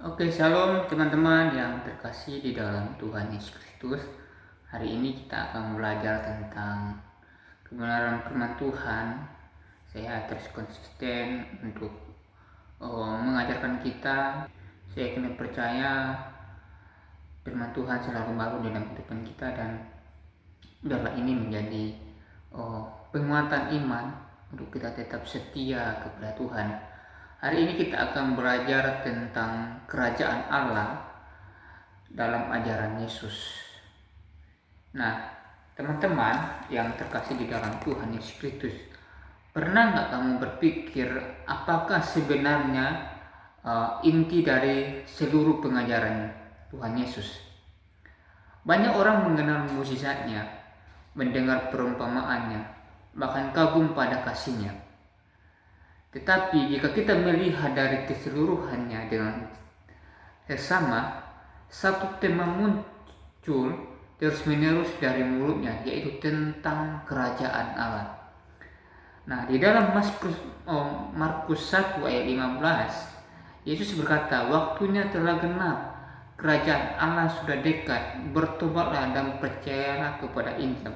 Oke, shalom teman-teman yang terkasih di dalam Tuhan Yesus Kristus. Hari ini kita akan belajar tentang kebenaran firman Tuhan. Saya terus konsisten untuk mengajarkan kita. Saya kena percaya firman Tuhan selalu baru dalam kehidupan kita, dan biarlah ini menjadi penguatan iman untuk kita tetap setia kepada Tuhan. Hari ini kita akan belajar tentang kerajaan Allah dalam ajaran Yesus. Nah, teman-teman yang terkasih di dalam Tuhan Yesus Kristus, pernah nggak kamu berpikir apakah sebenarnya inti dari seluruh pengajaran Tuhan Yesus? Banyak orang mengenal mukjizatnya, mendengar perumpamaannya, bahkan kagum pada kasihnya. Tetapi jika kita melihat dari keseluruhannya dengan seksama, satu tema muncul terus-menerus dari mulutnya, yaitu tentang kerajaan Allah. Nah, di dalam Markus 1 ayat 15, Yesus berkata, "Waktunya telah genap, kerajaan Allah sudah dekat, bertobatlah dan percayalah kepada Injil."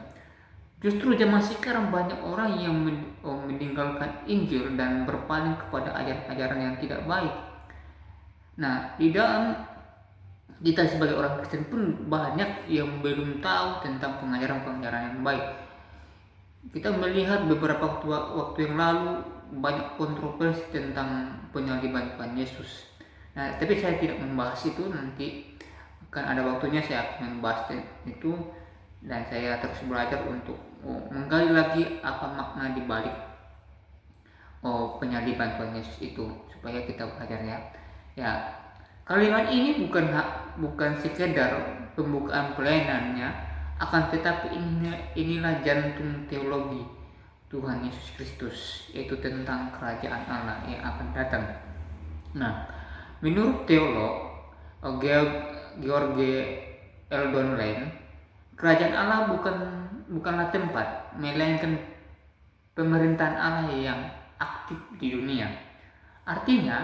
Justru zaman sekarang banyak orang yang meninggalkan Injil dan berpaling kepada ajaran-ajaran yang tidak baik. Nah, di dalam kita sebagai orang Kristen pun banyak yang belum tahu tentang pengajaran-pengajaran yang baik. Kita melihat beberapa waktu yang lalu banyak kontroversi tentang penyaliban Tuhan Yesus. Nah, tapi saya tidak membahas itu, nanti akan ada waktunya saya akan membahas itu, dan saya terus belajar untuk menggali lagi apa makna di balik penyaliban Tuhan Yesus itu, supaya kita belajar ya. Kalimat ini bukan sekedar pembukaan pelayanannya, akan tetapi inilah jantung teologi Tuhan Yesus Kristus, yaitu tentang kerajaan Allah yang akan datang. Nah, menurut teolog George Eldon Lane, kerajaan Allah bukanlah tempat, melainkan pemerintahan Allah yang aktif di dunia. Artinya,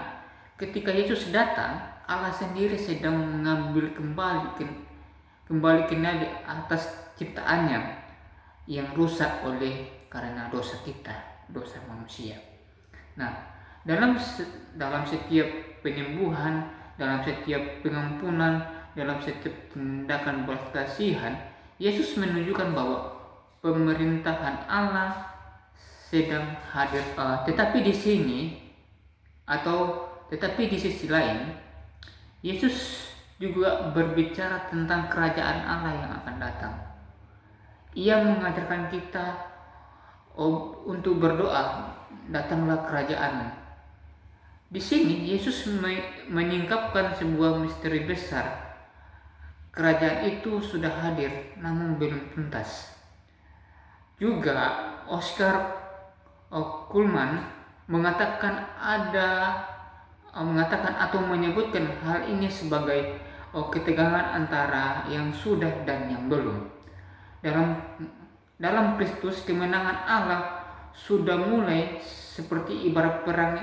ketika Yesus datang, Allah sendiri sedang mengambil kembali kendali atas ciptaannya yang rusak karena dosa kita, dosa manusia. Nah, dalam setiap penyembuhan, dalam setiap pengampunan, dalam setiap tindakan belas kasihan, Yesus menunjukkan bahwa pemerintahan Allah sedang hadir. Tetapi di sisi lain, Yesus juga berbicara tentang kerajaan Allah yang akan datang. Ia mengajarkan kita untuk berdoa, "Datanglah kerajaan." Di sini Yesus menyingkapkan sebuah misteri besar. Kerajaan itu sudah hadir, namun belum tuntas. Juga Oscar Kuhlman mengatakan atau menyebutkan hal ini sebagai ketegangan antara yang sudah dan yang belum. Dalam Kristus, kemenangan Allah sudah mulai seperti ibarat perang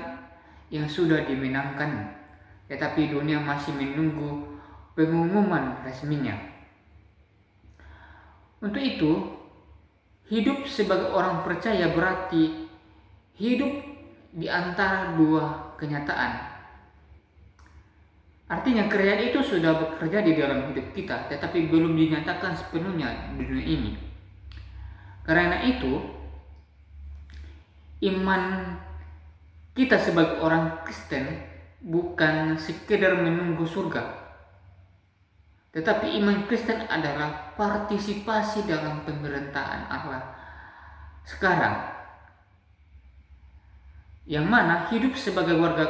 yang sudah dimenangkan, tetapi dunia masih menunggu pengumuman resminya. Untuk itu, hidup sebagai orang percaya berarti hidup di antara dua kenyataan. Artinya kerajaan itu sudah bekerja di dalam hidup kita, tetapi belum dinyatakan sepenuhnya di dunia ini. Karena itu, iman kita sebagai orang Kristen bukan sekedar menunggu surga, tetapi iman Kristen adalah partisipasi dalam pemerintahan Allah sekarang, yang mana hidup sebagai warga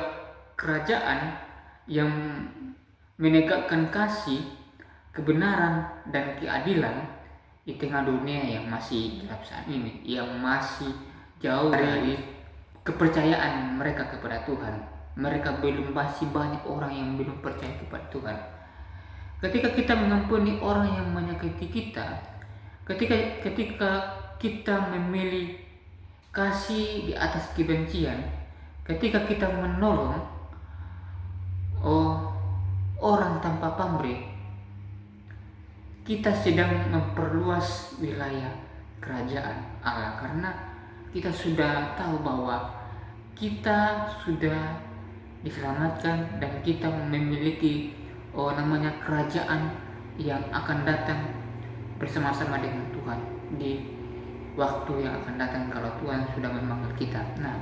kerajaan yang menegakkan kasih, kebenaran, dan keadilan di tengah dunia yang masih gelap saat ini, yang masih jauh dari kepercayaan mereka kepada Tuhan. Masih banyak orang yang belum percaya kepada Tuhan. Ketika kita mengampuni orang yang menyakiti kita, ketika kita memilih kasih di atas kebencian, ketika kita menolong orang tanpa pamrih, kita sedang memperluas wilayah kerajaan Allah, karena kita sudah tahu bahwa kita sudah diselamatkan dan kita memiliki namanya kerajaan yang akan datang bersama-sama dengan Tuhan di waktu yang akan datang kalau Tuhan sudah memanggil kita. Nah,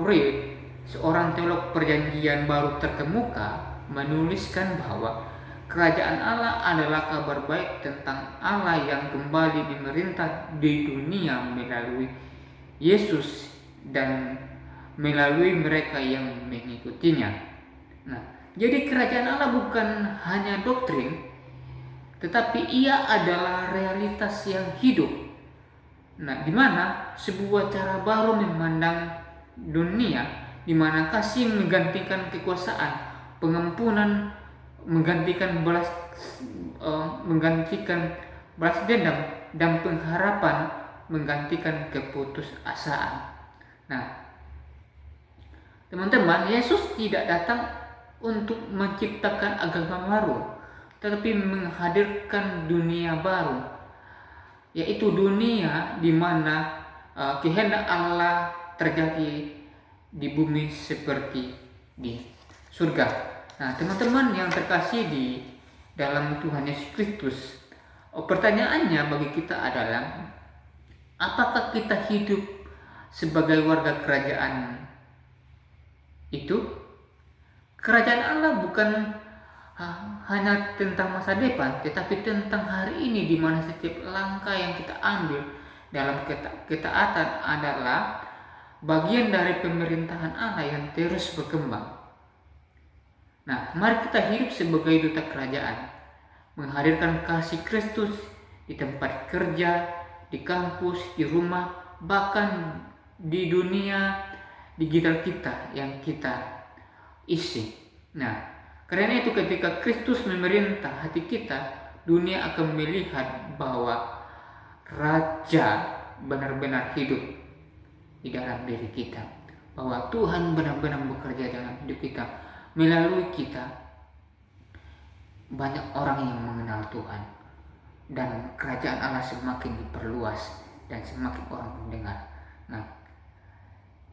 Reed, seorang teolog perjanjian baru terkemuka, menuliskan bahwa kerajaan Allah adalah kabar baik tentang Allah yang kembali memerintah di dunia melalui Yesus dan melalui mereka yang mengikutinya. Nah, jadi kerajaan Allah bukan hanya doktrin, tetapi ia adalah realitas yang hidup. Nah, di mana sebuah cara baru memandang dunia, di mana kasih menggantikan kekuasaan, pengampunan menggantikan balas dendam, dan pengharapan menggantikan keputusasaan. Nah, teman-teman, Yesus tidak datang untuk menciptakan agama baru, tetapi menghadirkan dunia baru, yaitu dunia di mana kehendak Allah terjadi di bumi seperti di surga. Nah, teman-teman yang terkasih di dalam Tuhan Yesus Kristus, pertanyaannya bagi kita adalah, apakah kita hidup sebagai warga kerajaan itu? Kerajaan Allah bukan hanya tentang masa depan, tetapi tentang hari ini, di mana setiap langkah yang kita ambil dalam ketaatan adalah bagian dari pemerintahan Allah yang terus berkembang. Nah, mari kita hidup sebagai duta kerajaan, menghadirkan kasih Kristus di tempat kerja, di kampus, di rumah, bahkan di dunia digital kita yang kita isi. Nah, karena itu ketika Kristus memerintah hati kita, dunia akan melihat bahwa Raja benar-benar hidup di dalam diri kita, bahwa Tuhan benar-benar bekerja dalam hidup kita. Melalui kita, banyak orang yang mengenal Tuhan, dan kerajaan Allah semakin diperluas dan semakin orang mendengar. Nah,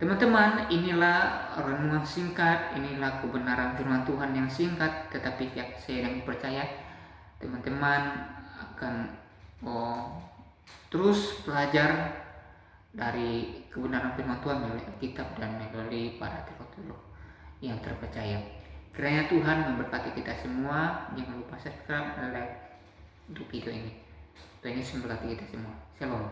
teman-teman, inilah renungan singkat, inilah kebenaran firman Tuhan yang singkat, tetapi saya yang percaya teman-teman akan terus belajar dari kebenaran firman Tuhan melalui Alkitab dan melalui para teolog yang terpercaya. Kiranya Tuhan memberkati kita semua. Jangan lupa subscribe dan like untuk video ini. Tuhan Yesus memberkati kita semua. Shalom.